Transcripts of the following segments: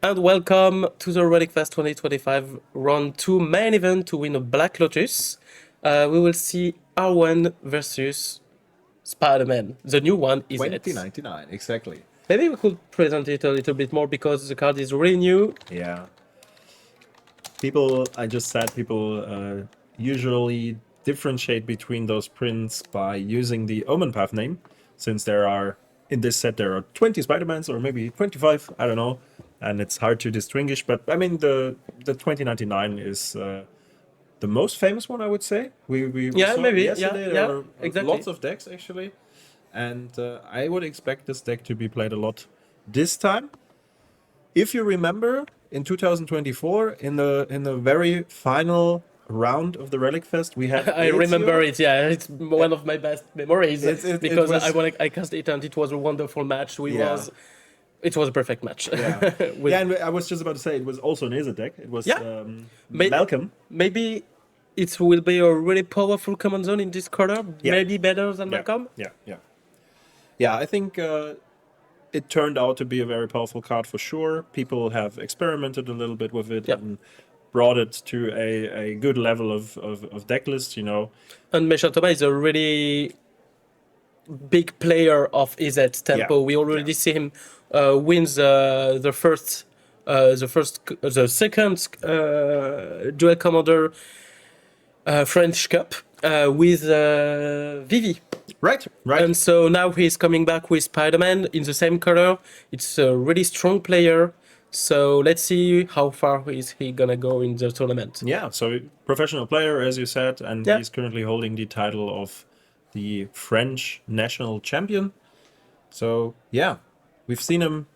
And welcome to the Relic Fest 2025 Round 2 main event to win a Black Lotus. We will see Arwen versus Spider-Man. The new one is it. 2099, exactly. Maybe we could present it a little bit more because the card is really new. Yeah. I just said people usually differentiate between those prints by using the Omen Path name, since in this set, there are 20 Spider-Mans, or maybe 25, I don't know, and it's hard to distinguish, but I mean, the 2099 is the most famous one, I would say. We Yeah, saw it maybe. yesterday. Yeah, There yeah, were exactly. lots of decks, actually, and I would expect this deck to be played a lot this time. If you remember, in 2024, in the very final round of the Relic Fest, we had I remember Ezio. it. Yeah, it's one of my best memories It because was, I cast it and it was a wonderful match. yeah, It was a perfect match. yeah, With yeah. And I was just about to say it was also an Aza deck. It was yeah, may, Malcolm. maybe it will be a really powerful command zone in this quarter. Yeah, Maybe better than yeah, Malcolm. yeah, yeah, yeah. I think it turned out to be a very powerful card for sure. People have experimented a little bit with it Yeah, and brought it to a good level of deck list. and Mechin is a really big player of EZ Yeah, tempo. We yeah. already see him wins the second Duel Commander French Cup with Vivi. Right, right. And so now he's coming back with Spider-Man in the same color. It's a really strong player. So let's see how far is he gonna go in the tournament. Yeah, so professional player, as you said, and Yeah. he's currently holding the title of the French national champion. So yeah, we've seen him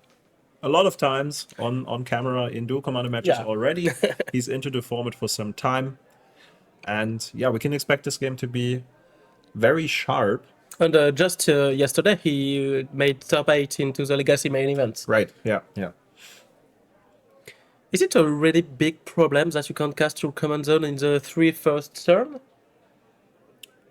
a lot of times on camera in Duel Commander matches Yeah. already. He's into the format for some time, and yeah, we can expect this game to be very sharp. And just yesterday he made top 8 into the Legacy main event. Right. Yeah. Yeah. Is it a really big problem that you can't cast your command zone in the first turn?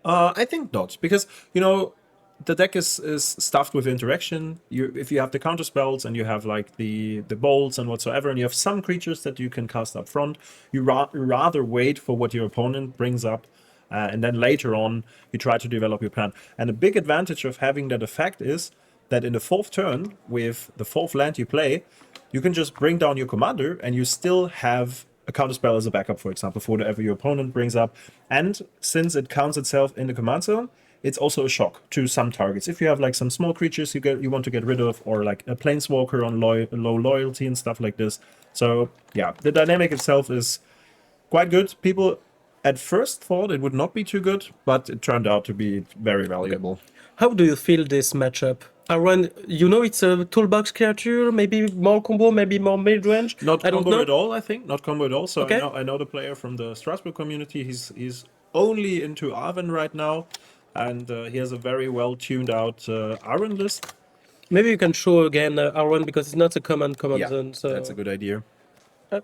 I think not, because the deck is stuffed with interaction. If you have the counter spells and you have like the bolts and whatsoever, and you have some creatures that you can cast up front, you rather wait for what your opponent brings up, and then later on you try to develop your plan. And a big advantage of having that effect is that in the fourth turn, with the fourth land you play, you can just bring down your commander, and you still have a counterspell as a backup, for example, for whatever your opponent brings up. And since it counts itself in the command zone, it's also a shock to some targets. If you have like some small creatures you want to get rid of, or like a planeswalker on low loyalty and stuff like this. So yeah, the dynamic itself is quite good. People at first thought it would not be too good, but it turned out to be very valuable. How do you feel this matchup? Arwen, it's a toolbox creature, maybe more combo, maybe more mid-range. Not I don't combo know. at all, I think. Not combo at all. So Okay. I know the player from the Strasbourg community. He's only into Arwen right now, and he has a very well tuned out Arwen list. Maybe you can show again Arwen because it's not a command Yeah, zone. So that's a good idea. Uh,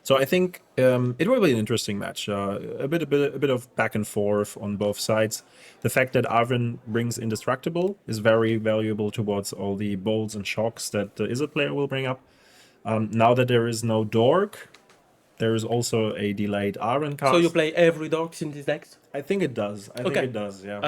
So I think it will be an interesting match. A bit of back and forth on both sides. The fact that Arwen brings Indestructible is very valuable towards all the bolts and shocks that the Izzet player will bring up. Now that there is no Dork, there is also a delayed Arwen cast. so you play every dogs in this deck? I think it does. I think Okay. it does, yeah.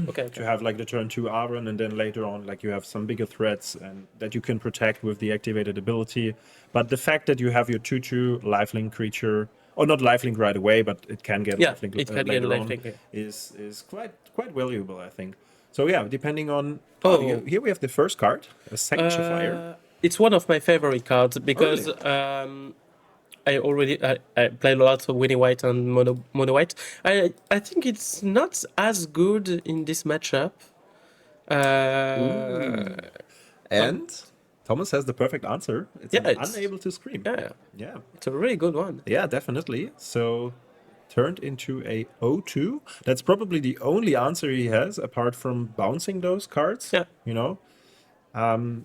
Okay. To have like the turn 2 Arwen, and then later on like you have some bigger threats and that you can protect with the activated ability. But the fact that you have your 2/2 lifelink creature, or not lifelink right away, but it can get Yeah, lifelink it can get later on, lifelink, yeah. is quite valuable, I think. So yeah, depending on Oh. here we have the first card, a Sanctifier. It's one of my favorite cards because I played a lot of Winnie White and Mono White. I think it's not as good in this matchup. And Thomas has the perfect answer. It's Yeah, an it's- Unable to Scream. Yeah, Yeah. it's a really good one. Yeah, definitely. So turned into a 0-2. That's probably the only answer he has apart from bouncing those cards. Yeah.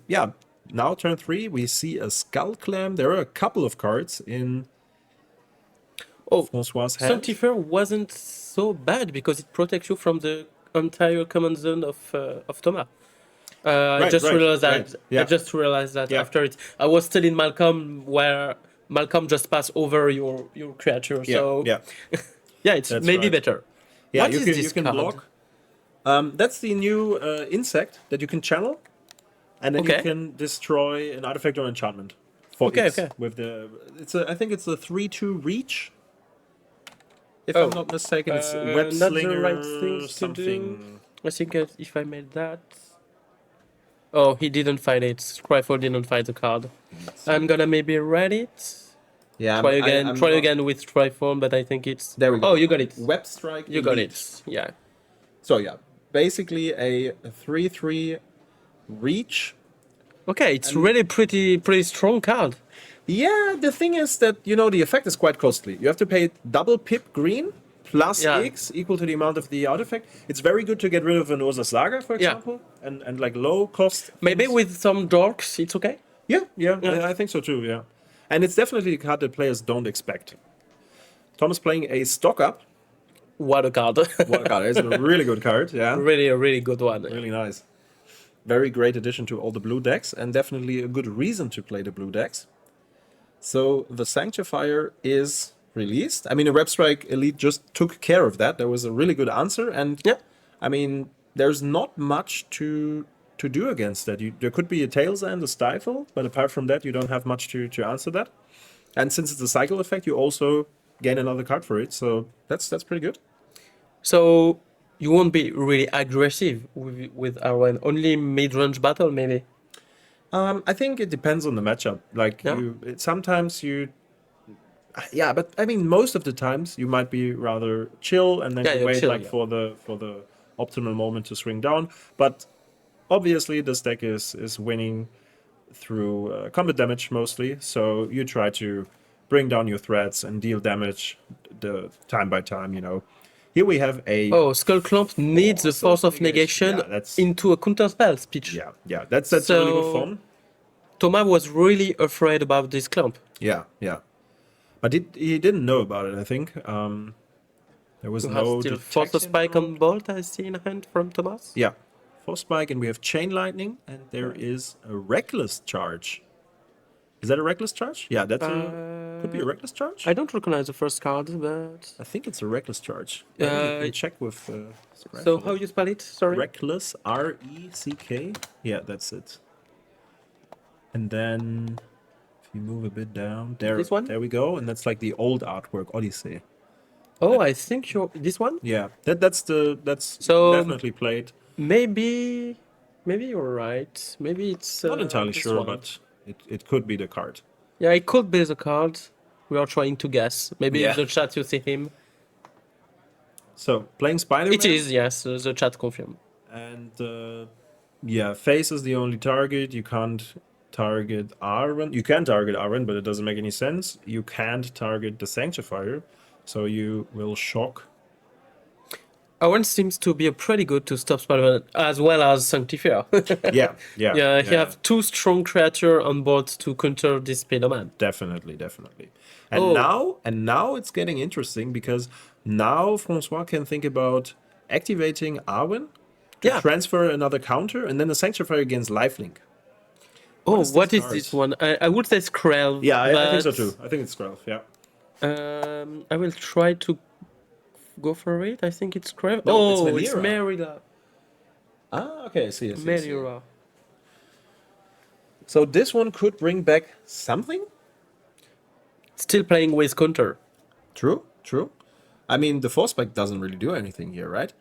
Yeah. Now turn 3, we see a Skull Clam. There are a couple of cards in Oh, François' hand. Sanctifier wasn't so bad because it protects you from the entire command zone of Thomas. I Right, just right, realized that. right. Yeah. I just realized that Yeah. after it, I was still in Malcolm, where Malcolm just passed over your creature. Yeah, So yeah, yeah, it's that's maybe right. better. Yeah, What is you this can card? block. That's the new insect that you can channel, and then you Okay. can destroy an artifact or enchantment for Okay. X Okay. with the. It's a I think it's a 3/2 reach. If I'm Oh, not mistaken, it's Web not the right Slinger things to do. something. I think if I made that. Oh, he didn't find it. Scryfall didn't find the card. Let's I'm see. gonna maybe read it. Yeah, Try again. I'm Try not. again with Scryfall, but I think it's. There we Oh, go. you got it. Web Strike You got Elite. it. Yeah. So yeah, basically a 3/3 reach. Okay, it's And really pretty strong card. yeah, the thing is that the effect is quite costly. You have to pay double pip green plus Yeah. X equal to the amount of the artifact. It's very good to get rid of an Urza Saga, for Yeah. example, and like low cost. Maybe things. with some dorks, it's okay. Yeah, yeah, Yeah. I think so too. Yeah, and it's definitely a card that players don't expect. Thomas playing a stock up. What a card! What a card! It's a really good card. Yeah, Really a really good one. really nice. Very great addition to all the blue decks, and definitely a good reason to play the blue decks. So the Sanctifier is released. I mean, the Web Strike Elite just took care of that. There was a really good answer, and Yeah. I mean, there's not much to do against that. There could be a Tails and a Stifle, but apart from that, you don't have much to answer that. And since it's a cycle effect, you also gain another card for it. So that's pretty good. So you won't be really aggressive with Arwen. Only mid-range battle, maybe. I think it depends on the matchup. Like Yeah. sometimes you, yeah, but I mean most of the times you might be rather chill and then Yeah, you you're wait chill, like yeah. for the optimal moment to swing down. But obviously this deck is winning through combat damage mostly. So you try to bring down your threats and deal damage the time by time. Here we have a Oh, Skull Clamp needs the Force of Negation Yeah, that's into a counterspell speech. yeah. That's really good So- fun. Thomas was really afraid about this clamp. Yeah, yeah. But he didn't know about it, I think. There was You have no still Force of detection Spike from- on Bolt, I see in hand from Thomas. Yeah. Force Spike, and we have Chain Lightning, and there is a Reckless Charge. Is that a Reckless Charge? Yeah, that's could be a Reckless Charge. I don't recognize the first card, but... I think it's a Reckless Charge. Maybe you can check with So Scryfall. how you spell it? Sorry. Reckless, RECK. Yeah, that's it. And then if you move a bit down, This one? there we go, and that's like the old artwork, Odyssey. Oh, I think you're... This one? Yeah, that's So- definitely played. Maybe you're right. Maybe it's Not entirely this sure, one. but it could be the card. Yeah, it could be the card. We are trying to guess. Maybe Yeah. in the chat you see him. So playing Spider-Man. It is, yes. The chat confirm. And yeah, face is the only target. You can't target Arwen. You can target Arwen, but it doesn't make any sense. You can't target the Sanctifier, so you will shock. Owen seems to be a pretty good to stop Spider-Man as well as Sanctifier. Yeah, yeah, Yeah, he have two strong creatures on board to counter this Spider-Man. definitely. And Oh. now it's getting interesting because now François can think about activating Arwen to Yeah. transfer another counter, and then the Sanctifier against lifelink. Oh, is what this is card? this one? I would say Skrell. Yeah, I think so but, too. I think it's Skrelv, yeah. I will try to go for it. I think it's Skrell. No, oh, it's it's Melira. Merila. Ah, okay, I see. Merila. So this one could bring back something? Still playing with counter. True. I mean, the Force Spike doesn't really do anything here, right?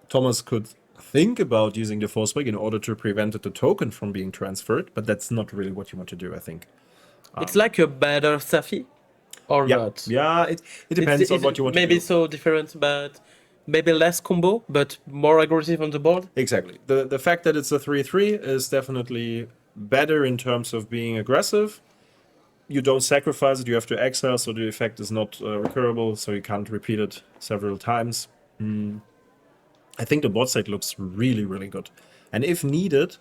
Thomas could think about using the Force Spike in order to prevent the token from being transferred, but that's not really what you want to do, I think. It's like a better Safi, or Yeah, not. yeah, it depends on what you want to do. Maybe so different, but maybe less combo, but more aggressive on the board. Exactly. The fact that it's a 3/3 is definitely better in terms of being aggressive. You don't sacrifice it, you have to exile, so the effect is not recurable, so you can't repeat it several times. I think the board state looks really, really good. And if needed,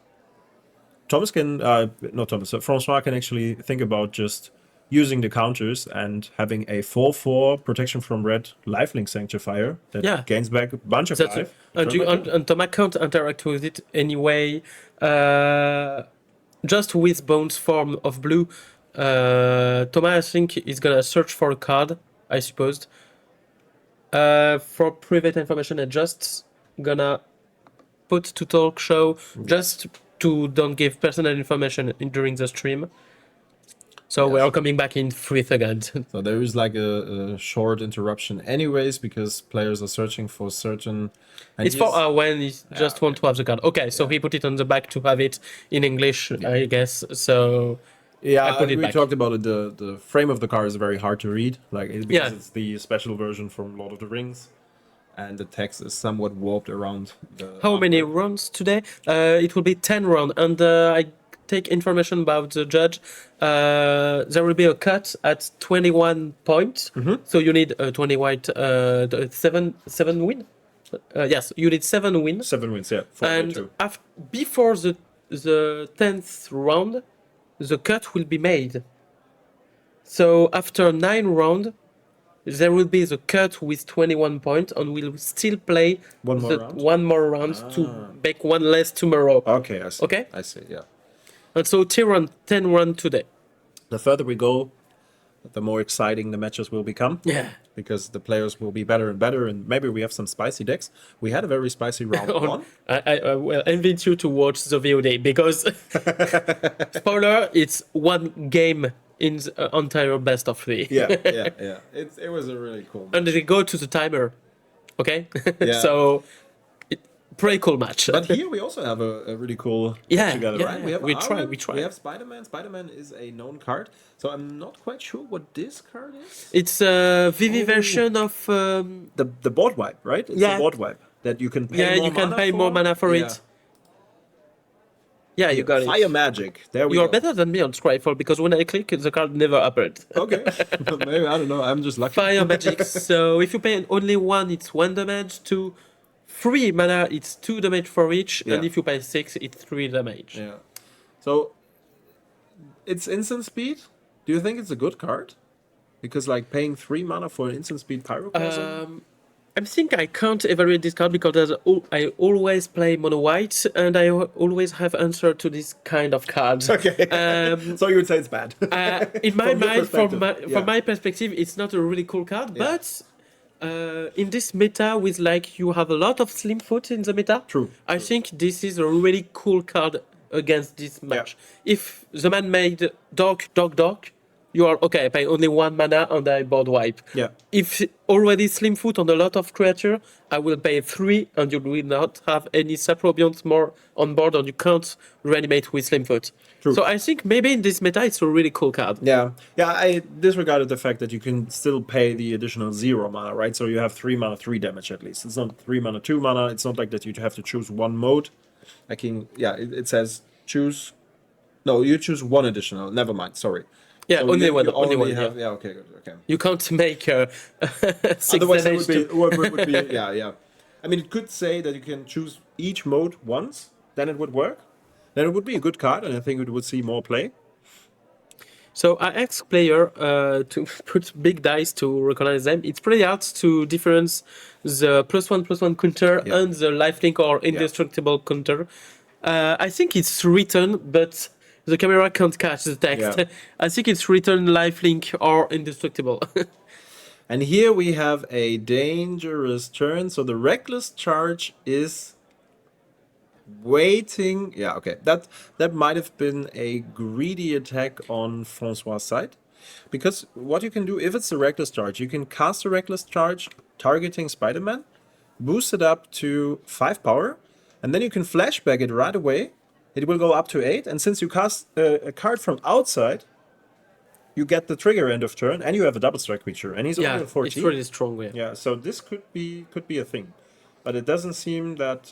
François can actually think about just using the counters and having a 4/4 protection from red lifelink sanctifier that Yeah. gains back a bunch of That's life. and you and Thomas can't interact with it anyway. Just with Bones form of blue, Thomas I think is gonna search for a card, I suppose. For private information, and just gonna put to talk show just to don't give personal information during the stream. So we Yes. are coming back in 3 seconds. So there is like a short interruption anyways because players are searching for certain It's for when he just want to have the card. Okay, so he put it on the back to have it in English, I guess. So Yeah, I put it we back. talked about it. The frame of the card is very hard to read, because Yeah. it's the special version from Lord of the Rings, and the text is somewhat warped around. How many artwork. rounds today? It will be 10 rounds, and I take information about the judge. There will be a cut at 21 points, so you need 20 white, seven win. Yes, you need 7 wins. 7 wins, yeah. 4 And two. before the 10th round, the cut will be made. So after 9 rounds, there will be the cut with 21 points, and we'll still play One more round? one more round to make one less tomorrow. Okay, I see. Okay. I see. Yeah. And so 10 round today. The further we go, the more exciting the matches will become. Yeah. Because the players will be better and better, and maybe we have some spicy decks. We had a very spicy round one. I will invite you to watch the VOD because spoiler, it's one game in the entire best of 3. Yeah. It was a really cool. And they go to the timer. Okay? Yeah. So pretty cool match. But here we also have a really cool Yeah, together, yeah, right? yeah. We have We try, Arwen, we try. We have Spider-Man. Spider-Man is a known card, so I'm not quite sure what this card is. It's a VV version of The board wipe, right? It's Yeah. a board wipe that you can pay yeah, more you can mana pay for. more mana for Yeah. it. Yeah, you got Fire it. magic. There we You go. are better than me on Scryfall because when I click, the card never appeared. Okay. Maybe, I don't know. I'm just lucky. Fire magic. So if you pay only 1, it's 1 damage. 2, 3 mana, it's 2 damage for each. And Yeah. if you pay 6, it's 3 damage. Yeah. So it's instant speed. Do you think it's a good card? Because like paying 3 mana for an instant speed pyroclasm. I think I can't evaluate this card because I always play mono white and I always have answer to this kind of cards. Okay. So you would say it's bad. In my From your mind, perspective, from my perspective, it's not a really cool card, but in this meta with like you have a lot of slim foot in the meta. True, I think this is a really cool card against this match. If the man made dark, you are okay. I pay only 1 mana and I board wipe. Yeah. If already slim foot on a lot of creature, I will pay 3 and you will not have any Saprobions more on board and you can't reanimate with slim foot. True. So I think maybe in this meta it's a really cool card. Yeah, I disregarded the fact that you can still pay the additional 0 mana, right? So you have 3 mana, 3 damage at least. It's not 3 mana, 2 mana. It's not like that you have to choose one mode. It says choose. No, you choose 1 additional. Never mind, sorry. Yeah, So only you one. Only one. have, Yeah. okay, good, okay. You can't make 6 Otherwise, it damage would be, yeah. I mean, it could say that you can choose each mode once, then it would work. Then it would be a good card, and I think it would see more play. So I ask player to put big dice to recognize them. It's pretty hard to difference the +1/+1 counter and the lifelink or indestructible counter. I think it's written, but the camera can't catch the text. Yeah. I think it's written lifelink or indestructible. And here we have a dangerous turn. So the reckless charge is waiting. Yeah, okay. That might have been a greedy attack on François' side. Because what you can do, if it's a reckless charge, you can cast a reckless charge targeting Spider-Man, boost it up to 5 power, and then you can flashback it right away. It will go up to 8, and since you cast a card from outside, you get the trigger end of turn, and you have a double strike creature, and he's only Yeah, on 14. it's really strong. Yeah. Yeah, so this could be a thing, but it doesn't seem that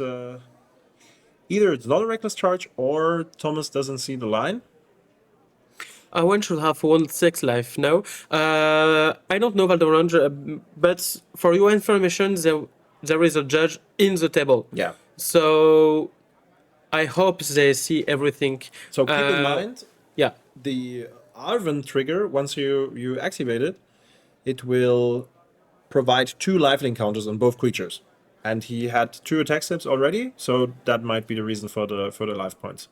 either it's not a reckless charge or Thomas doesn't see the line. One should have 1/6 life now. I don't know Valdorange, but for your information, there is a judge in the table. Yeah. So I hope they see everything. So keep in mind, Yeah. the Arwen trigger, once you activate it, it will provide 2 lifelink counters on both creatures. And he had 2 attack steps already, so that might be the reason for the life points.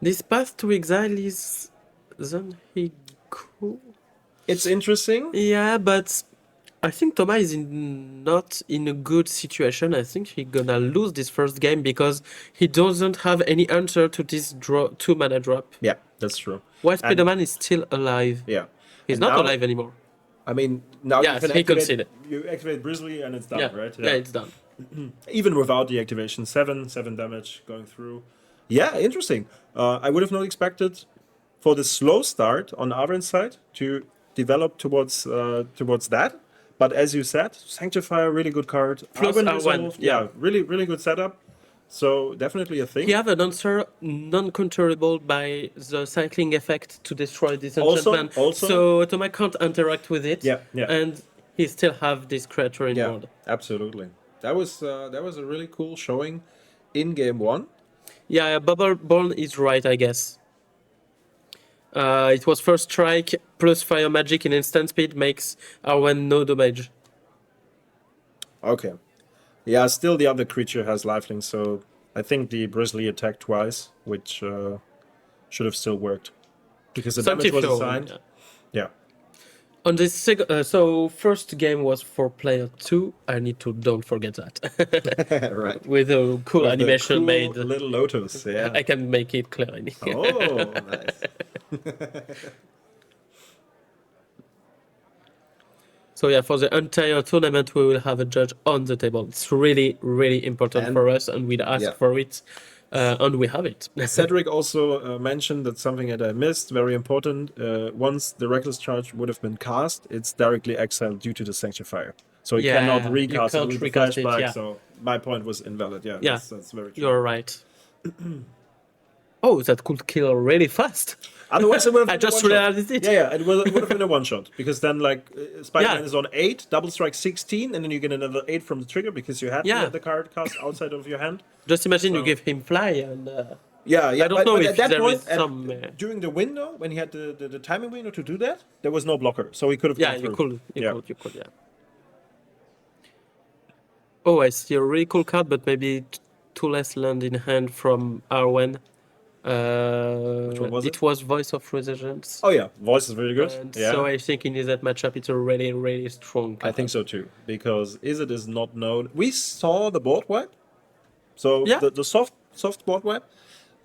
This path to exile is then he cool. It's interesting. Yeah, but I think Thomas is not in a good situation. I think he's gonna lose this first game because he doesn't have any answer to this 2 mana drop. Yeah, that's true. Why And- Spider-Man is still alive? Yeah. He's And not now- alive anymore. I mean, now Yeah, you can he activate, conceded. you activate Brizzly and it's done, Yeah, right? yeah, it's done. Even without the activation, 7 damage going through. Yeah, interesting. I would have not expected for the slow start on Arwen's side to develop towards that. But as you said, Sanctifier, really good card. Plus Arwen Arwen, resolved, yeah. really good setup. So definitely a thing. He have an answer non-counterable by the cycling effect to destroy this Also- enchantment. also- So Thomas can't interact with it. Yeah, yeah. And he still have this creature in Yeah, board. absolutely. That was a really cool showing in game 1. Yeah, Bubbleborn is right, I guess. It was first strike plus fire magic in instant speed makes Arwen no damage. Okay. Yeah, still the other creature has lifelink, so I think the Brizzly attacked twice, which should have still worked. Because the damage was Sanctifier, assigned. yeah. Yeah. On this so first game was for player 2. I need to don't forget that. Right. With a cool With the animation cool made. Little Lotus, yeah. I can make it clear. Oh, nice. So yeah, for the entire tournament, we will have a judge on the table. It's really, really important And- for us, and we'd ask yeah. for it, and we have it. Cedric also mentioned that something that I missed, very important. Once the Reckless Charge would have been cast, it's directly exiled due to the Sanctifier. So you Yeah, cannot you recast can't it with the recast it, flashback, yeah. so my point was invalid. Yeah, Yeah. that's very true. You're right. Oh, that could kill really fast. Otherwise, it would have I been just a one-shot. realized it. Yeah, it would have been a one shot because then like Spider-Man Yeah. is on 8, double strike 16, and then you get another 8 from the trigger because you had to Yeah. have the card cast outside of your hand. Just imagine you So- give him fly and. Yeah, I don't know if at that there point, is some, during the window when he had the timing window to do that, there was no blocker, so he could have. Yeah, gone you through. could, you could, yeah. Oh, I see a really cool card, but maybe 2 less land in hand from Arwen. Which one was it it? was Voice of Resistance. Oh yeah, voice is really good. And Yeah, so I think in that matchup, it's a really, really strong card. I think so too because Izzet is not known. We saw the board wipe, so Yeah. the soft board wipe.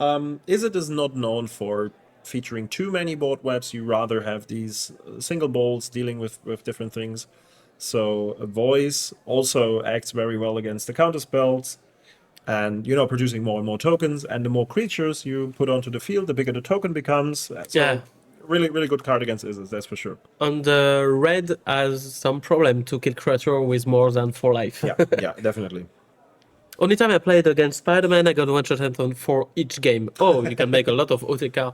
Izzet is not known for featuring too many board wipes. You rather have these single balls dealing with different things. So a voice also acts very well against the counter spells. And producing more and more tokens, and the more creatures you put onto the field, the bigger the token becomes. So Yeah. really, really good card against Izzet, that's for sure. And red has some problem to kill creature with more than 4 life. Yeah, yeah, definitely. Only time I played against Spider-Man, I got one shot on for each game. Oh, you can make a lot of OTK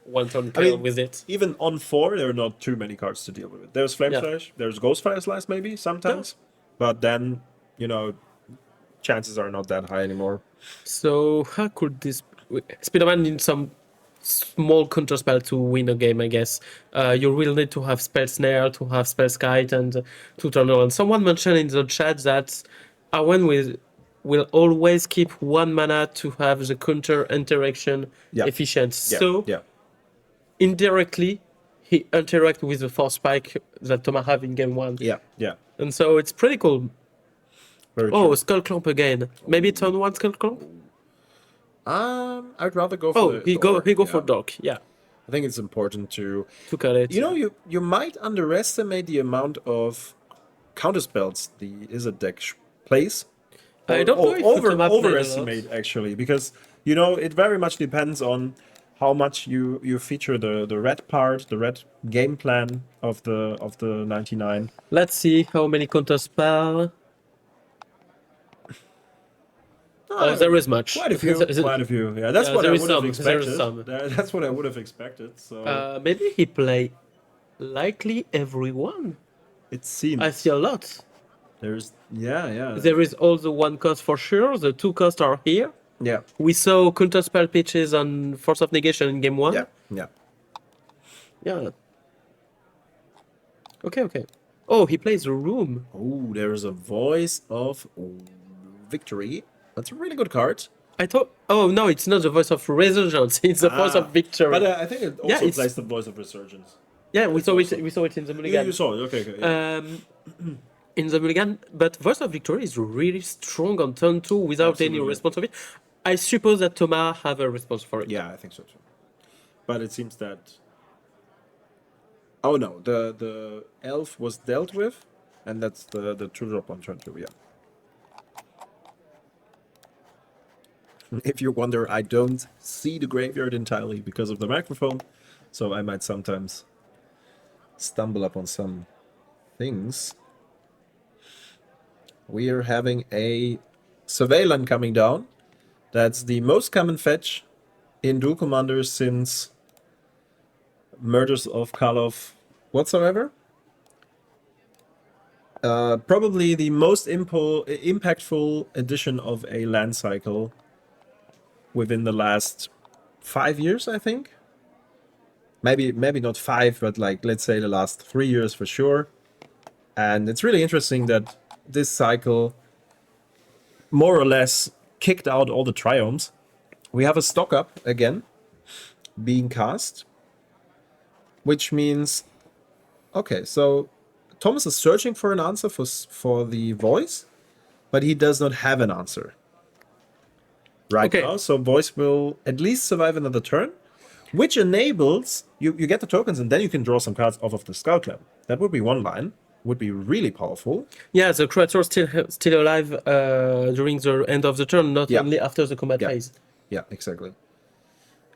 one turn kill with it. Even on 4, there are not too many cards to deal with it. There's Flame Yeah. Slash, there's Ghostfire Slice maybe sometimes, but then chances are not that high anymore. So how could this Spider-Man needs some small counterspell to win a game, I guess. You will need to have Spell Snare, to have Spell Kite, and to turn around. Someone mentioned in the chat that Arwen will always keep 1 mana to have the counter interaction Yeah. efficient. Yeah, So yeah, indirectly, he interacts with the Force Spike that Thomas have in game 1. yeah, yeah. And so it's pretty cool. Very Oh, true. Skull Clamp again. Maybe turn 1 Skull Clamp? I'd rather go for. Oh, the he go door, for yeah. Dark. Yeah, I think it's important to. cut it. You might underestimate the amount of counterspells the Izzet deck plays. I don't know if Utama played a lot. Overestimate actually, because it very much depends on how much you feature the red part, the red game plan of the 99. Let's see how many counterspell. There is much. Quite a few. Quite a few. Yeah, that's Yeah, what there I is would have some, there is expected. some. That's what I would have expected. So Maybe he play likely everyone. it seems I see a lot. there's yeah. There is all the 1 cost for sure. The 2 cost are here. Yeah. We saw counterspell pitches on Force of Negation in game 1. Yeah. Yeah. Yeah. Okay. Oh, he plays Room. Oh, there's a Voice of Victory. That's a really good card. I thought. Oh no, it's not the voice of Resurgence. It's the voice of Victory. But I think it Yeah, also it's- plays the Voice of Resurgence. Yeah, we It's saw also- it. We saw it in the You, Mulligan. you saw it, okay. Yeah. In the Mulligan, but Voice of Victory is really strong on turn 2 without any Absolutely. response of it. I suppose that Thomas have a response for it. Yeah, I think so too. But it seems that. Oh no, the elf was dealt with, and that's the 2-drop on turn 2, yeah. If you wonder, I don't see the graveyard entirely because of the microphone, so I might sometimes stumble upon some things. We are having a Surveillance coming down. That's the most common fetch in Duel Commander since Murders of Karlov whatsoever. Probably the most impactful addition of a land cycle within the last 5 years, I think. Maybe not 5, but like let's say the last 3 years for sure. And it's really interesting that this cycle more or less kicked out all the triumphs. We have a stock up again being cast, which means okay, so Thomas is searching for an answer for the voice, but he does not have an answer right Okay. now. So voice will at least survive another turn, which enables you get the tokens and then you can draw some cards off of the Skull Clan. That would be one line. Would be really powerful. Yeah, the creature still alive during the end of the turn, not Yeah. only after the combat Yeah. phase. Yeah, exactly.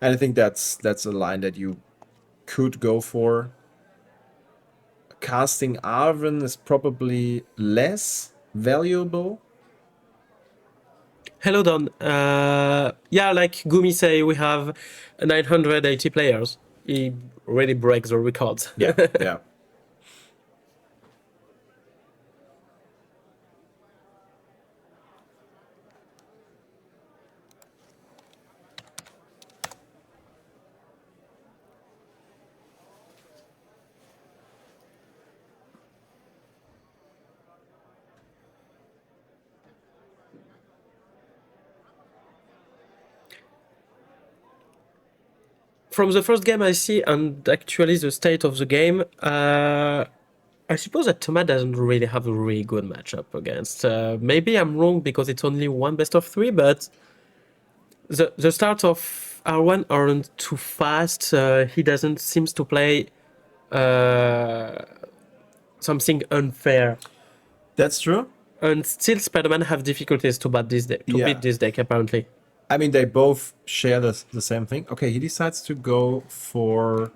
And I think that's a line that you could go for. Casting Arwen is probably less valuable. Hello, Don. Yeah, like Gumi say, we have 980 players. He really breaks the records. Yeah, yeah. From the first game I see, and actually the state of the game, I suppose that Thomas doesn't really have a really good matchup against. Maybe I'm wrong because it's only one best of 3, but the start of R1 aren't too fast. He doesn't seems to play something unfair. That's true. And still, Spider-Man have difficulties to beat this deck. Yeah. Beat this deck, apparently. I mean, they both share the same thing. Okay, he decides to go for...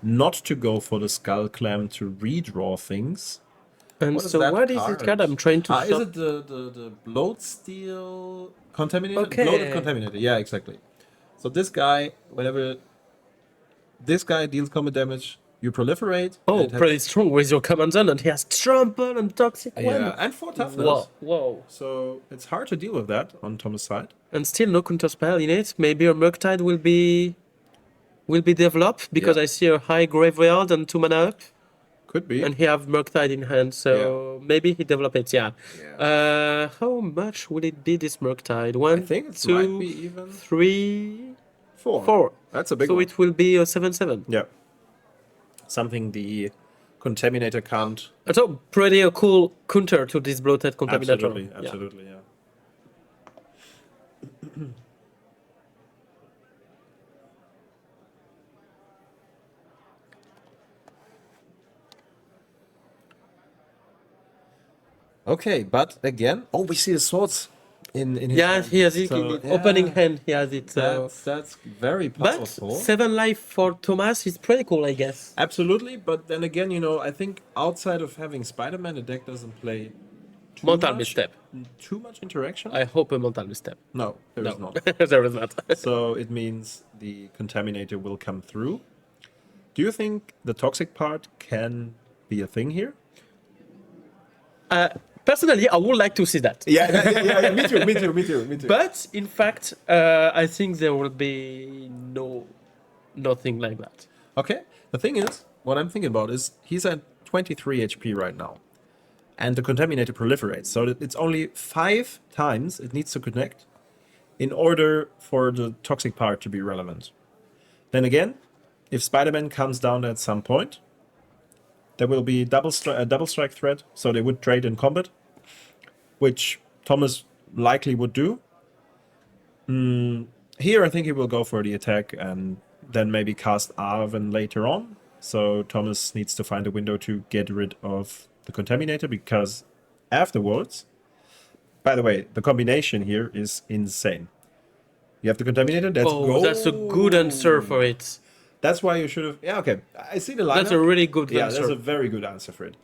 Not to go for the Skull Clam to redraw things. And What is so, that what is this card? card? I'm trying to. Is shop- it the Bloatsteel Contaminator? Okay. Bloated Contaminator, yeah, exactly. So this guy, whenever this guy deals combat damage, you proliferate. Oh, and it pretty strong with your command zone, and he has Trample and Toxic has, Wind. yeah, and 4 toughness. Whoa. So it's hard to deal with that on Thomas' side. And still no counter spell in it. Maybe a Murktide will be developed because Yeah. I see a high graveyard and 2 mana up, Could be. and he have Murktide in hand. So maybe he develop it. Yeah. Yeah. How much will it be this Murktide? 1, I think it 2, might be even 3, 4. 4. That's a big So one. it will be a 7/7. Yeah. Something the Contaminator can't. So pretty a cool counter to this bloated Contaminator. Absolutely, Yeah. absolutely, yeah. Okay, but again, oh, we see the swords in his Yeah, hand. he has it So, in the opening yeah, hand. He has it. That's very But powerful. 7 life for Thomas is pretty cool, I guess. Absolutely, but then again, I think outside of having Spider-Man, the deck doesn't play Mental misstep. too much interaction. I hope a mental misstep. No, there is No, not. there is not. So it means the Contaminator will come through. Do you think the toxic part can be a thing here? Personally, I would like to see that. Yeah, me too. But in fact, I think there will be nothing like that. Okay. The thing is, what I'm thinking about is he's at 23 HP right now, and the Contaminator proliferates. So it's only 5 times it needs to connect in order for the toxic part to be relevant. Then again, if Spider-Man comes down at some point, there will be a double strike threat, so they would trade in combat, which Thomas likely would do. Here, I think he will go for the attack and then maybe cast Arwen later on. So Thomas needs to find a window to get rid of the Contaminator, because afterwards, by the way, the combination here is insane. You have the Contaminator, that's go. That's a good answer for it. That's why you should have. Yeah, okay. I see the lineup. That's a really good Yeah, answer. that's a very good answer for it.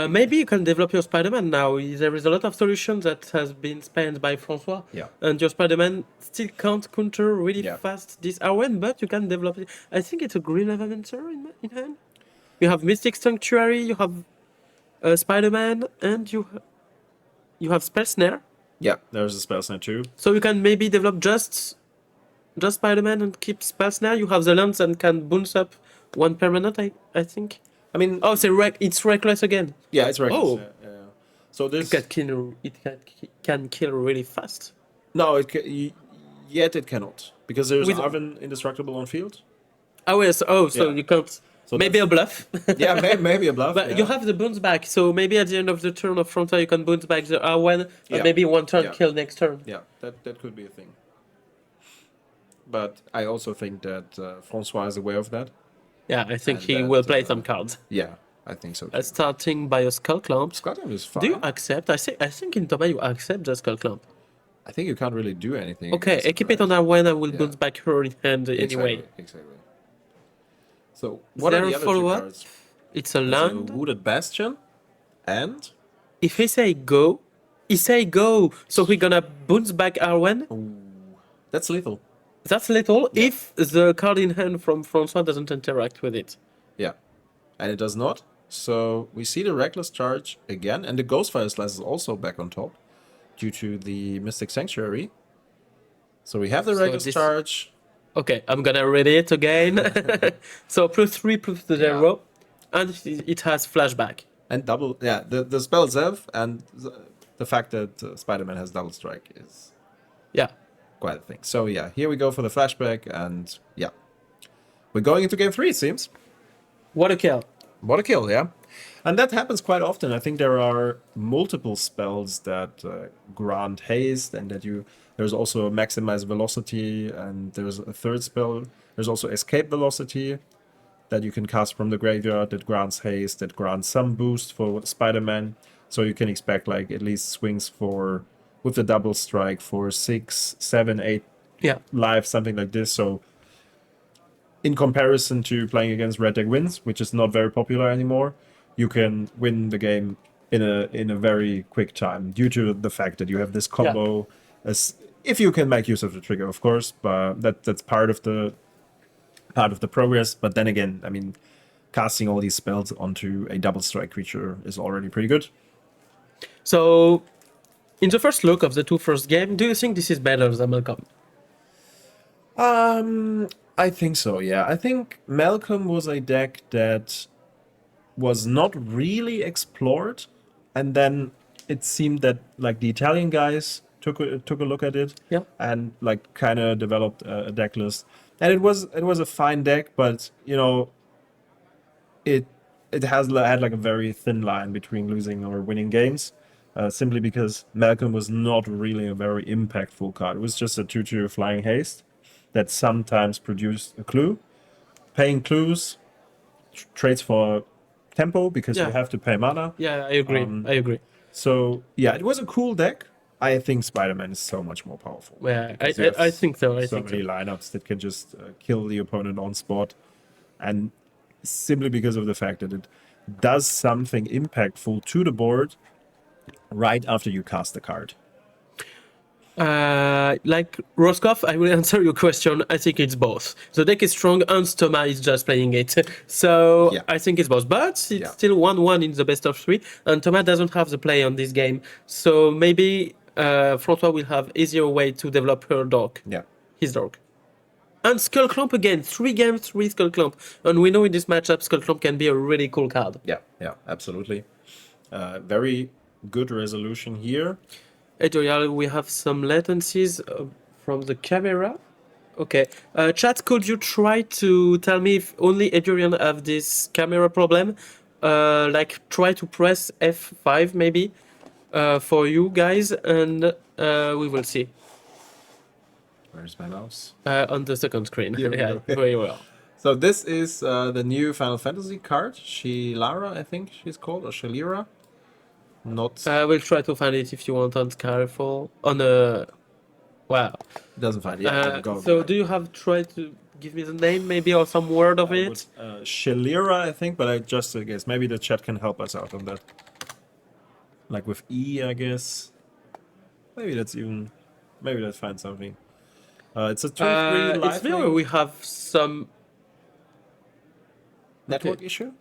Maybe you can develop your Spider-Man now. There is a lot of solutions that has been spent by François. Yeah. And your Spider-Man still can't counter really Yeah. fast this Arwen, but you can develop it. I think it's a green answer in hand. You have Mystic Sanctuary, you have Spider-Man, and you have Spell Snare. Yeah, there's a spell snare too. So you can maybe develop just Spider-Man and keep Spell Snare. You have the lance and can bounce up one permanent, I think. I mean, Oh, it's Reckless again. yeah, it's reckless. Oh. Yeah. So this. It can kill really fast. No, yet it cannot, because there's With- Arwen indestructible on field. Oh yes. Oh, so Yeah. you can't. So Maybe a bluff. Yeah, maybe a bluff. But yeah. you have the bounce back, so maybe at the end of the turn of Frontal you can bounce back the Arwen, and Yeah. maybe one turn Yeah. kill next turn. Yeah, that could be a thing. But I also think that François is aware of that. Yeah, I think And he that, will play some cards. Yeah, I think so too. Starting by a Skull Clamp. Scotland is fine. Do you accept? I think in Toma you accept the Skull Clamp. I think you can't really do anything. Okay, against equip it on that. Arwen, I will Yeah. bounce back her in hand anyway. Exactly. So what there are a the other two follow-up? cards? It's a There's land. a Wooded Bastion, and If he say go, so we're gonna bounce back Arwen. that's lethal. That's little if the card in hand from François doesn't interact with it. Yeah, and it does not. So we see the Reckless Charge again, and the Ghostfire Slice is also back on top due to the Mystic Sanctuary. So we have the So Reckless this- Charge. Okay, I'm gonna read it again. So +3 +0, and it has flashback. And double, yeah, the spell Zev and the fact that Spider-Man has double strike is Yeah. quite a thing. So yeah, here we go for the flashback, and yeah, we're going into game 3, it seems. What a kill. What a kill, yeah. And that happens quite often. I think there are multiple spells that grant haste, and that there's also maximize velocity, and there's a third spell. There's also escape velocity that you can cast from the graveyard that grants haste, that grants some boost for Spider-Man. So you can expect like at least swings with the double strike for 6, 7, 8 Yeah. lives, something like this. So in comparison to playing against Red Deck Wins, which is not very popular anymore, you can win the game in a very quick time due to the fact that you have this combo. As if you can make use of the trigger, of course, but that's part of the progress. But then again, I mean, casting all these spells onto a double strike creature is already pretty good. So, in the first look of the two first game, do you think this is better than Malcolm? I think so, yeah. I think Malcolm was a deck that was not really explored, and then it seemed that like the Italian guys took a look at it, Yeah. and like kind of developed a deck list, and it was a fine deck, but you know, it had like a very thin line between losing or winning games. Simply because Malcolm was not really a very impactful card. It was just a 2/2 flying haste that sometimes produced a clue. Paying clues trades for tempo because Yeah. you have to pay mana. Yeah, I agree. I agree. So yeah, it was a cool deck. I think Spider-Man is so much more powerful. Yeah, because you have I think so. I so think many so. lineups that can just kill the opponent on spot, and simply because of the fact that it does something impactful to the board right after you cast the card. Like Roscoff, I will answer your question. I think it's both. The deck is strong, and Stoma is just playing it. So Yeah. I think it's both. But it's Yeah. still 1-1 in the best of 3, and Thomas doesn't have the play on this game. So maybe François will have easier way to develop her dog, Yeah. his dog. And Skull Clump again, 3 games, 3 Skull Clump. And we know in this matchup, Skull Clump can be a really cool card. Yeah, yeah, absolutely. Very good resolution here. Editorial, we have some latencies from the camera. Okay. Chat, could you try to tell me if only Adrian have this camera problem? Like, try to press F5 maybe for you guys, and we will see. Where's my mouse? On the second screen. Here we Yeah, go. very well. So this is the new Final Fantasy card, Shilara, I think she's called, or Shalira. Not. We'll try to find it if you want on Skyfall. On a. Wow. Doesn't find it. Yeah, So, do you have tried to give me the name maybe or some word of it? Shalira, I think, but I just guess maybe the chat can help us out on that. Like with E, I guess. Maybe that's find something. It's a 2-3 life. It's where we have some network issue.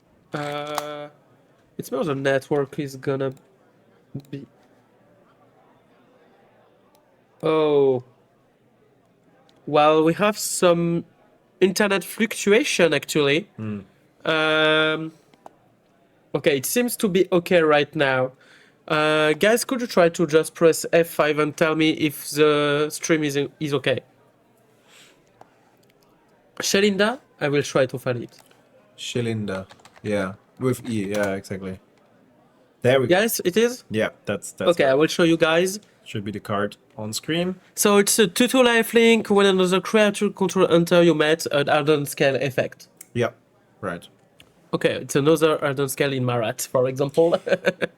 It's more the network is gonna be. Oh. Well, we have some internet fluctuation actually. Okay, it seems to be okay right now. Guys, could you try to just press F5 and tell me if the stream is okay? Shelinda, I will try to find it. Shilinda, yeah, with E, yeah, exactly. There we go. Yes, it is? Yeah, that's okay, right. I will show you guys. Should be the card on screen. So it's a 2-2 lifelink. When another creature control enter you met an Ardent Scale effect. Yeah, right. Okay, it's another Ardent Scale in Marat, for example.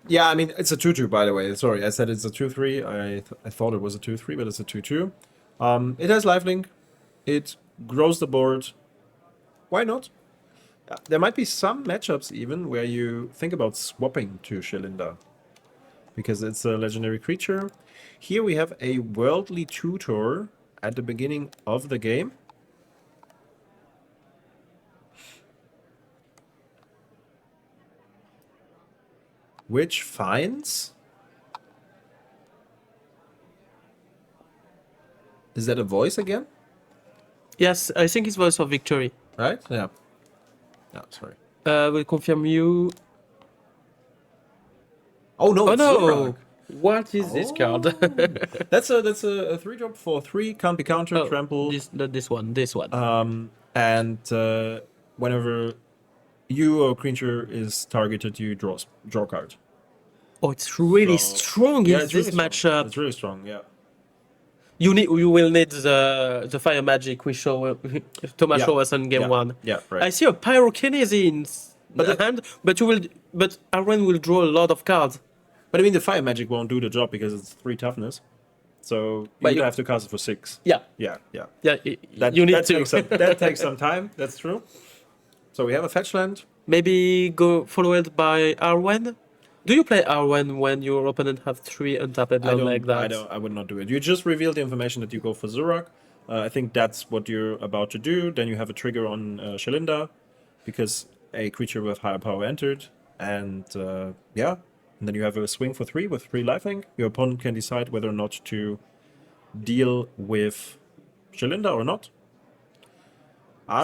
Yeah, I mean, it's a 2-2, by the way. Sorry, I said it's a 2-3. I thought it was a 2-3, but it's a 2-2. It has lifelink. It grows the board. Why not? There might be some matchups even where you think about swapping to Shilinda, because it's a legendary creature. Here we have a Worldly Tutor at the beginning of the game. Which finds... Is that a voice again? Yes, I think it's Voice of Victory. Right? Yeah. No, sorry. Will confirm you. Oh no! Oh it's no! Zorak. What is this card? That's a 3-drop for 3, can't be countered, trample. This one. And whenever you or creature is targeted, you draw a card. Oh, it's really strong in it's this really strong. matchup. It's really strong, yeah. You will need the fire magic we show Thomas showed us in game 1. Yeah, right. I see a pyrokinesis in the hand, but Arwen will draw a lot of cards. But I mean, the fire magic won't do the job because it's 3 toughness. So you have to cast it for 6. Yeah. Yeah. You need to. That takes some time. That's true. So we have a fetch land. Maybe go followed by Arwen. Do you play Arwen when your opponent have 3 untapped land like that? I would not do it. You just reveal the information that you go for Zorak. I think that's what you're about to do. Then you have a trigger on Shalinda, because a creature with higher power entered. And and then you have a swing for 3 with 3 lifelink. Your opponent can decide whether or not to deal with Shalinda or not.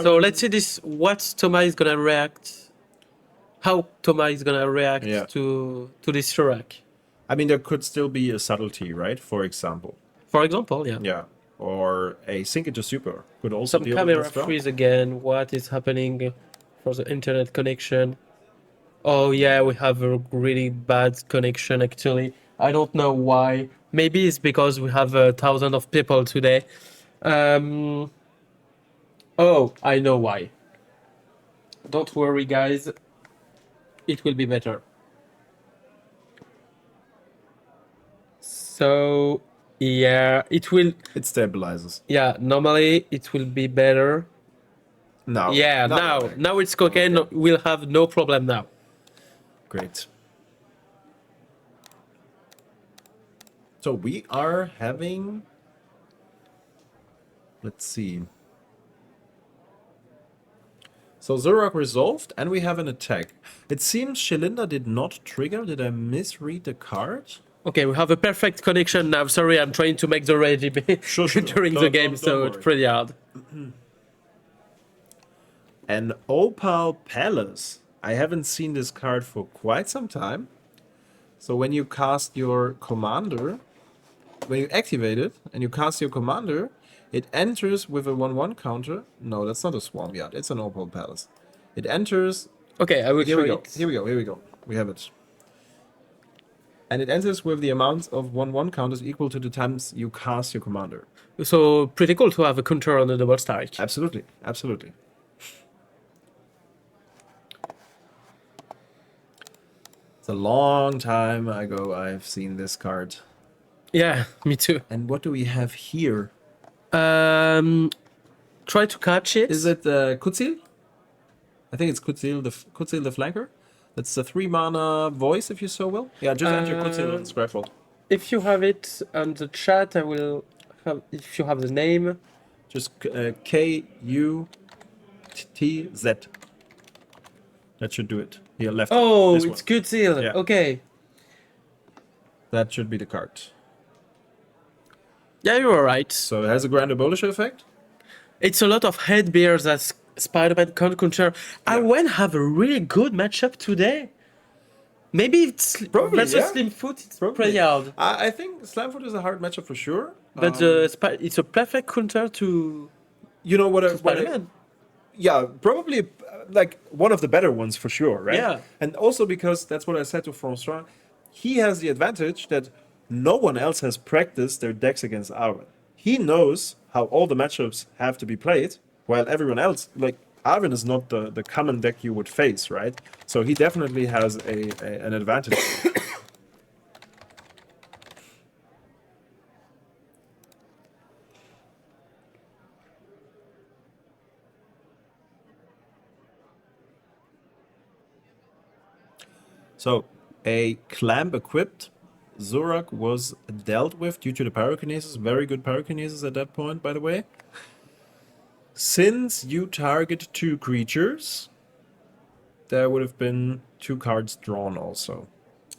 So let's see what Thomas is gonna react. How Thomas is gonna react to this Zorak. I mean, there could still be a subtlety, right? For example. For example, yeah. Yeah. Or a Sink into Super could also Some deal camera with this spell. freeze again. What is happening for the internet connection? Oh yeah, we have a really bad connection actually. I don't know why. Maybe it's because we have 1,000 of people today. Oh, I know why. Don't worry, guys. It will be better. So, yeah, it will... It stabilizes. Yeah, normally it will be better. No. Yeah, now it's cocaine. Okay. We'll have no problem now. Great. So we are having... Let's see. So Zorak resolved, and we have an attack. It seems Shalinda did not trigger. Did I misread the card? Okay, we have a perfect connection now. Sorry, I'm trying to make the rage during the game, so it's pretty hard. An Opal Palace. I haven't seen this card for quite some time. So when you cast your commander, when you activate it and you cast your commander, it enters with a 1/1 counter. No, that's not a Swarm Yard. It's an Opal Palace. It enters. Okay, I will Here show we go. it. Here we go. Here we go. We have it. And it enters with the amount of 1/1 counters equal to the times you cast your commander. So pretty cool to have a counter on the double strike. Absolutely. Absolutely. It's a long time ago I've seen this card. Yeah, me too. And what do we have here? Try to catch it. Is it Kutzil? I think it's Kutzil the flanker. That's the 3-mana voice, if you so will. Yeah, just enter Kutzil on Scryfold. If you have it on the chat, I will have. If you have the name, Just Kutz. That should do it. Here, left. oh, this it's one. good seal. Yeah. Okay. That should be the card. Yeah, you are right. So it has a Grand Abolisher effect. It's a lot of head bears that Spider-Man can't counter. Arwen have a really good matchup today. Maybe it's Probably, versus yeah. Slimfoot. It's Probably. pretty hard. I think Slamfoot is a hard matchup for sure. But it's a perfect counter to You know what? Spider-Man. Yeah, probably like one of the better ones for sure, right? Yeah. And also because that's what I said to François, he has the advantage that no one else has practiced their decks against Arwen. He knows how all the matchups have to be played, while everyone else, like Arwen is not the common deck you would face, right? So he definitely has an advantage. So, a clamp equipped Zorak was dealt with due to the pyrokinesis. Very good pyrokinesis at that point, by the way. Since you target 2 creatures, there would have been 2 cards drawn also.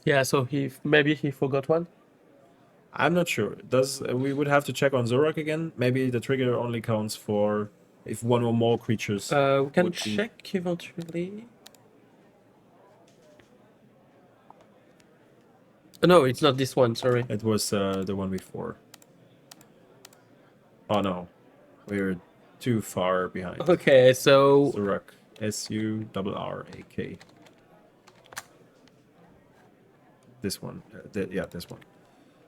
Yeah, so maybe he forgot one. I'm not sure. We would have to check on Zorak again. Maybe the trigger only counts for if 1 or more creatures. We can would be- check eventually. No, it's not this one. Sorry. It was the one before. Oh no, we're too far behind. Okay, so Zorak. SURRAK. This one. Yeah, this one.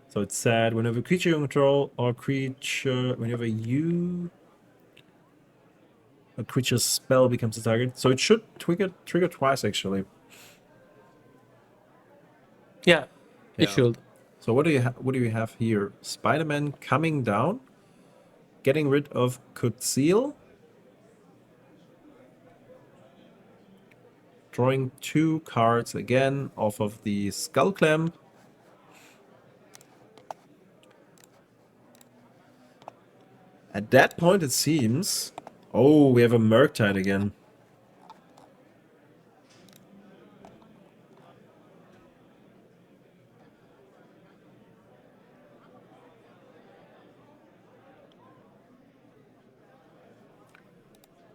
So it said whenever creature you control or whenever a creature's spell becomes a target. So it should trigger twice actually. yeah, it Yeah. should. So what do you have here? Spider-Man coming down, getting rid of Kutzil, drawing 2 cards again off of the Skull Clamp. At that point, it seems. Oh, we have a Murktide again.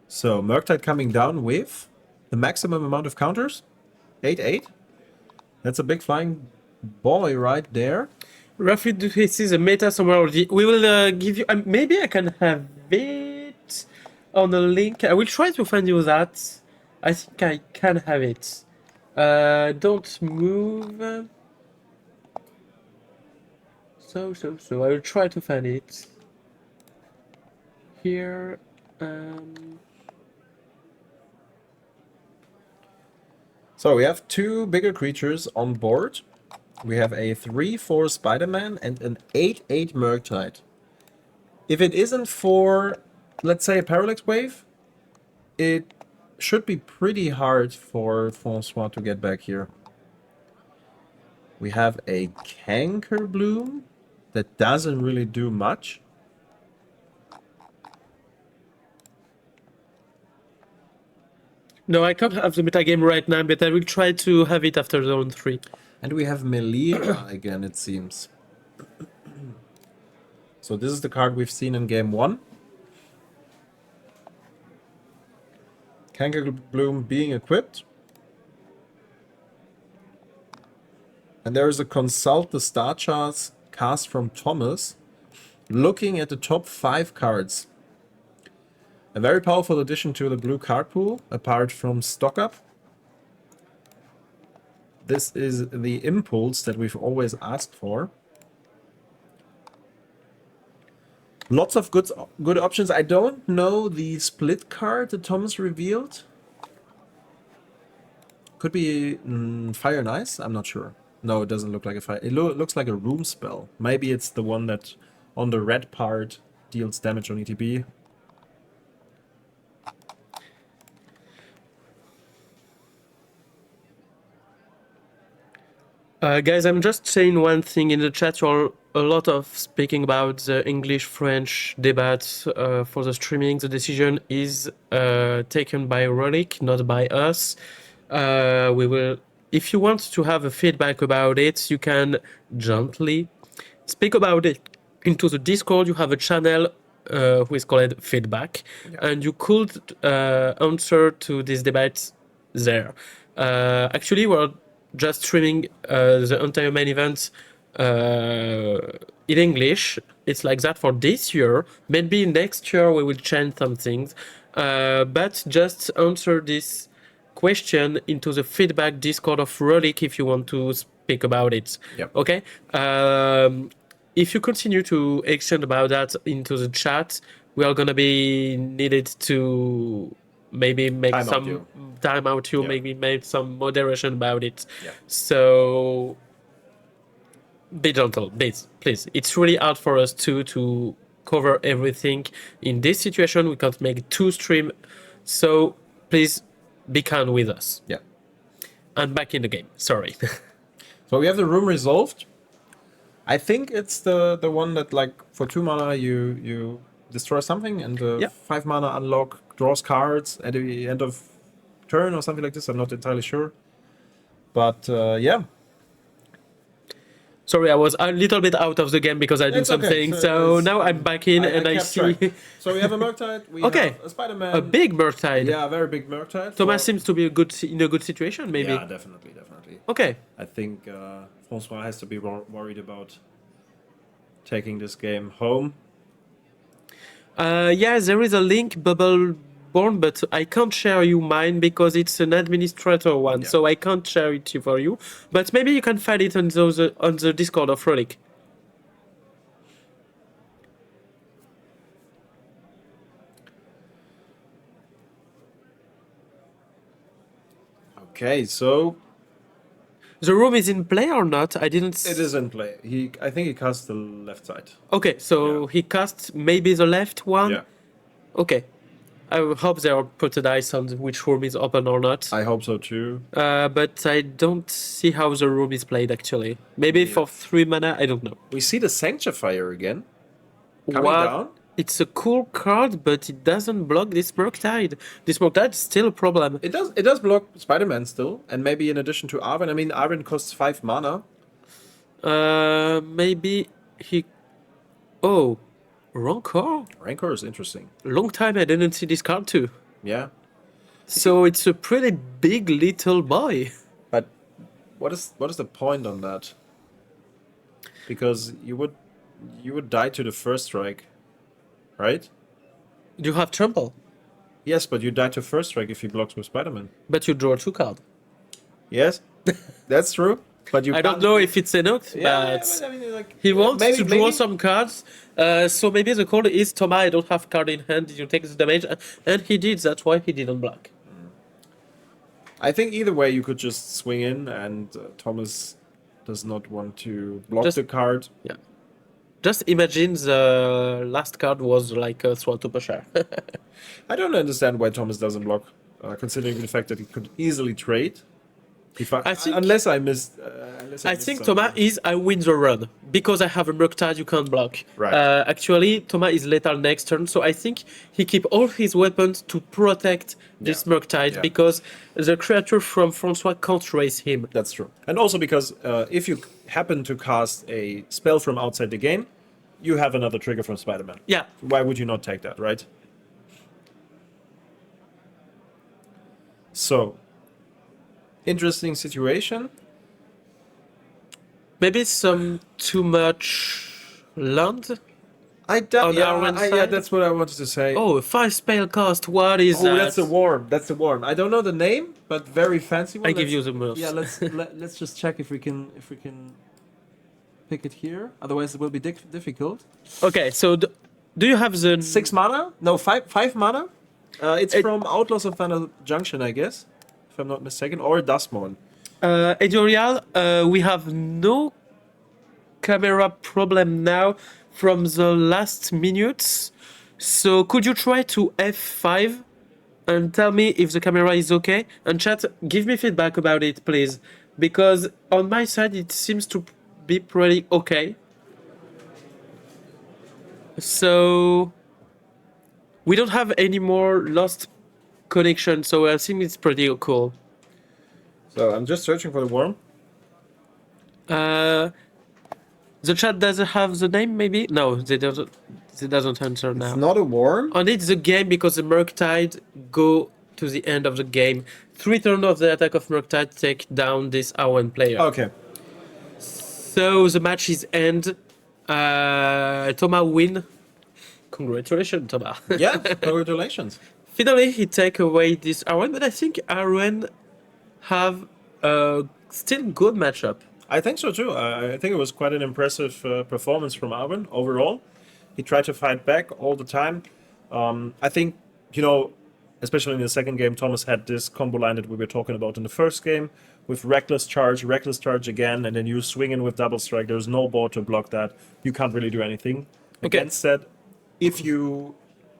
So, Murktide coming down with the maximum amount of counters. 8/8. That's a big flying boy right there. Roughly, this is a meta somewhere already. We will give you. Maybe I can have it on a link. I will try to find you that. I think I can have it. Don't move. So. I will try to find it. Here. So we have 2 bigger creatures on board. We have a 3/4 Spider-Man and an 8/8 Murktide. If it isn't for, let's say, a Parallax Wave, it should be pretty hard for François to get back here. We have a Canker Bloom that doesn't really do much. No, I can't have the metagame right now, but I will try to have it after zone 3. And we have Melira again, it seems. So this is the card we've seen in game 1. Kangaroo Bloom being equipped. And there is a consult the star charts cast from Thomas, looking at the top 5 cards. A very powerful addition to the blue card pool, apart from stock up. This is the impulse that we've always asked for. Lots of good options. I don't know the split card that Thomas revealed. Could be Fire and Ice? I'm not sure. No, it doesn't look like a fire. It looks like a room spell. Maybe it's the one that on the red part deals damage on ETB. Guys, I'm just saying one thing in the chat. You're a lot of speaking about the English-French debate for the streaming. The decision is taken by Relic, not by us. We will, if you want to have a feedback about it, you can gently speak about it into the Discord. You have a channel who is called Feedback, and you could answer to this debate there. Actually, we're just streaming the entire main event in English. It's like that for this year. Maybe next year we will change some things. But just answer this question into the feedback Discord of Relic if you want to speak about it. Yep. Okay? If you continue to exchange about that into the chat, we are gonna be needed to maybe make some time out you, maybe make some moderation about it. So be gentle, please. It's really hard for us to cover everything. In this situation, we can't make 2 streams, so please be kind with us. Yeah. And back in the game, sorry. So we have the room resolved. I think it's the one that, like, for 2 mana you destroy something, and the 5 mana unlock draws cards at the end of turn or something like this. I'm not entirely sure. But yeah. Sorry, I was a little bit out of the game because I did something. Okay. So now I'm back in and I see. So we have a Murktide. We have a Spider-Man. A big Murktide. Yeah, a very big Murktide. Thomas seems to be in a good situation, maybe. Yeah, definitely. Okay. I think François has to be worried about taking this game home. Yeah, there is a link, Bubble Born, but I can't share you mine because it's an administrator one, so I can't share it for you. But maybe you can find it on the Discord of Relic. Okay, so the room is in play or not? I didn't. It is in play. I think he cast the left side. Okay, so he cast maybe the left one. Yeah. Okay. I hope they are put a dice on which room is open or not. I hope so too. But I don't see how the room is played actually. Maybe for 3 mana, I don't know. We see the Sanctifier again. Coming down. It's a cool card, but it doesn't block this Murktide. This Murktide is still a problem. It does block Spider-Man still, and maybe in addition to Arwen. I mean, Arwen costs 5 mana. Maybe he. Oh, Rancor. Rancor is interesting. Long time I didn't see this card too. Yeah. So it's a pretty big little boy. But what is the point on that? Because you would die to the first strike, right? You have trample. Yes, but you die to first strike if he blocks with Spider-Man. But you draw 2 cards. Yes, that's true. But I don't know if it's enough, but I mean, like, he wants to draw some cards. So maybe the call is, Thomas, I don't have card in hand, you take the damage. And he did, that's why he didn't block. I think either way you could just swing in, and Thomas does not want to block the card. Yeah. Just imagine the last card was like a Thrall to Pusher. I don't understand why Thomas doesn't block, considering the fact that he could easily trade. Unless I missed. I think Thomas is I win the run because I have a Murktide you can't block. Right. Actually, Thomas is lethal next turn, so I think he keep all his weapons to protect this Murktide because the creature from François can't raise him. That's true, and also because if you happen to cast a spell from outside the game, you have another trigger from Spider-Man. Yeah. Why would you not take that, right? So, interesting situation. Maybe some too much land on Arwen Yeah, side. that's what I wanted to say. Oh, 5 spell cost. What is Oh, that? that's a worm. That's a worm. I don't know the name, but very fancy one. I give you the moves. Yeah, let's just check if we can pick it here. Otherwise, it will be difficult. Okay, so do you have the 6 mana? No, five mana. It's It- from Outlaws of Final Junction, I guess, if I'm not mistaken, or Dustmourne. editorial? We have no camera problem now from the last minutes. So could you try to F5 and tell me if the camera is okay? And chat, give me feedback about it, please, because on my side it seems to be pretty okay. So we don't have any more lost connection, so I think it's pretty cool. So I'm just searching for the worm. The chat doesn't have the name, maybe? No, they doesn't. They doesn't answer now. It's not a worm. On it's the game because the Murktide go to the end of the game. 3 turns of the attack of Murktide take down this Arwen player. Okay. So the match is end. Thomas win. Congratulations, Thomas. Yeah, congratulations. Finally, he take away this Arwen, but I think Arwen have a still good matchup. I think so too. I think it was quite an impressive performance from Arwen overall. He tried to fight back all the time. I think, especially in the second game, Thomas had this combo line that we were talking about in the first game with reckless charge again, and then you swing in with double strike. There's no board to block that. You can't really do anything against that if you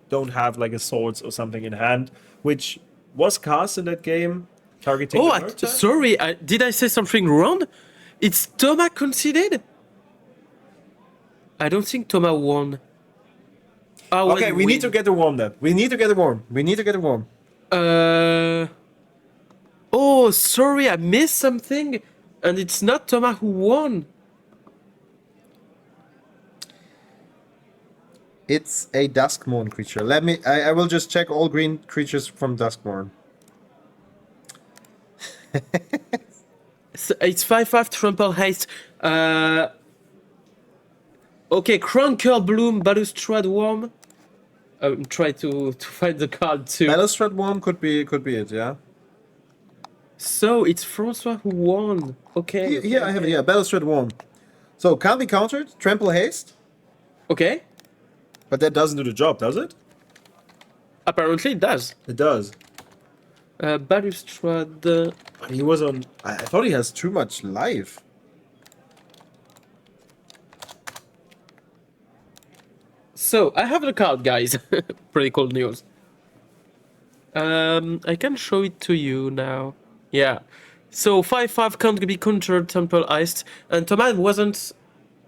don't have like a swords or something in hand, which was cast in that game, targeting the Murktide. Sorry, did I say something wrong? It's Thomas conceded? I don't think Thomas won. Okay, we need to get the worm then. We need to get the worm. Oh, sorry, I missed something. And it's not Thomas who won. It's a Duskmourn creature. I will just check all green creatures from Duskmourn. It's 5/5 trample haste. Okay, Crunkle Bloom, Balustrade Worm. Try to find the card too. Balustrade Worm could be it, yeah. So it's François who won. Okay. Here I have it, yeah, Balustrade Worm. So can't be countered, trample haste, Okay. but that doesn't do the job, does it? Apparently it does. It does. Balustrade. He was on. I thought he has too much life. So I have the card, guys. Pretty cool news. I can show it to you now. Yeah. So 5/5 can't be countered, temple iced, and Thomas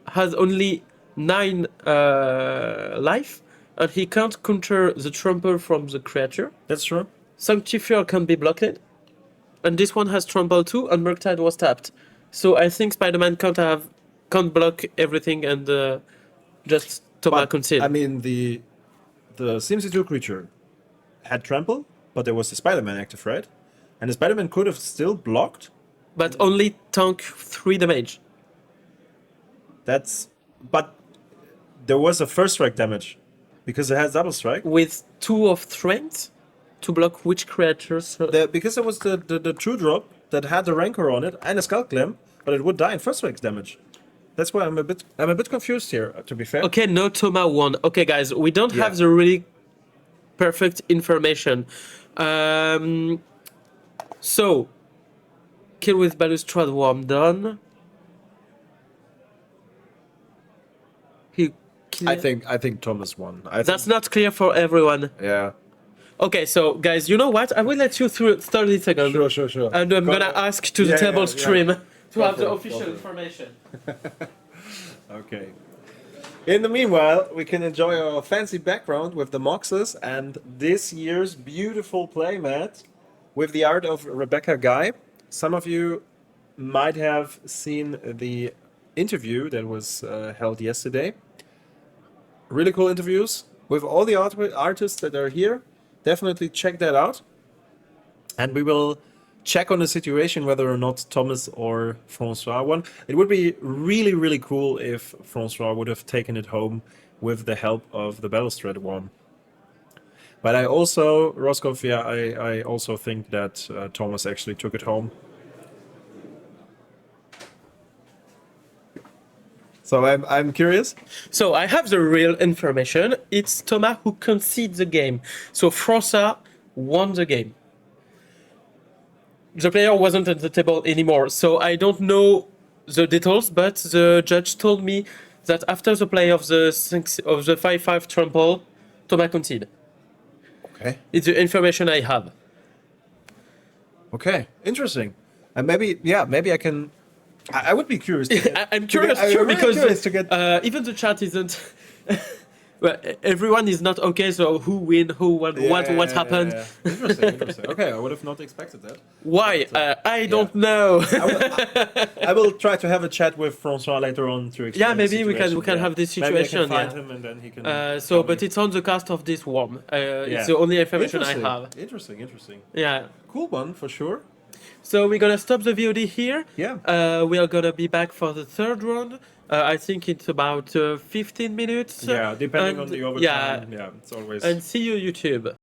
has only 9 life, and he can't counter the trample from the creature. That's true. Sanctifier can be blocked, and this one has trample too, and Murktide was tapped. So I think Spider-Man can't block everything, and just Thomas concede. I mean, the SimCity creature had trample, but there was the Spider-Man active, right? And the Spider-Man could have still blocked. But only tank 3 damage. But there was a first strike damage because it has double strike. With 2 of strength to block which creatures? Because there was the true drop that had the rancor on it and a skull clamp, but it would die in first strike damage. That's why I'm a bit confused here. To be fair. Okay, no Thomas won. Okay, guys, we don't have the really perfect information. So, kill with Balustrade Worm done. I think Thomas won. That's not clear for everyone. Yeah. Okay, so guys, you know what? I will let you through 30 seconds. Sure. And I'm gonna ask to the table stream to have the Go official for it. information. Okay. In the meanwhile, we can enjoy our fancy background with the Moxes and this year's beautiful playmat with the art of Rebecca Guy. Some of you might have seen the interview that was held yesterday. Really cool interviews with all the artists that are here. Definitely check that out. and we will check on the situation whether or not Thomas or François won. It would be really, really cool if François would have taken it home with the help of the Battlestrad one. But I also, Roscoff, yeah, I also think that Thomas actually took it home. So I'm curious. So I have the real information. It's Thomas who conceded the game. So François won the game. The player wasn't at the table anymore, so I don't know the details, but the judge told me that after the play of the 5-5 trample, Thomas conceded. Okay. It's the information I have. Okay. Interesting. And maybe I can. I would be curious. I'm curious I'm too really because curious to get. even the chat isn't. Well, everyone is not okay. So who win? What happened? Yeah. Interesting. Okay, I would have not expected that. Why? But, I don't know. I will try to have a chat with François later on to explain. Yeah, maybe the we can situation. have this Maybe I can situation. find Yeah. him and then he can. But it's on the cast of this worm. It's the only information I have. Interesting. Yeah. Cool one for sure. So we're gonna stop the VOD here. Yeah. We are gonna be back for the third round. I think it's about 15 minutes. Yeah, depending and, on the overtime. Yeah, it's always. And see you YouTube.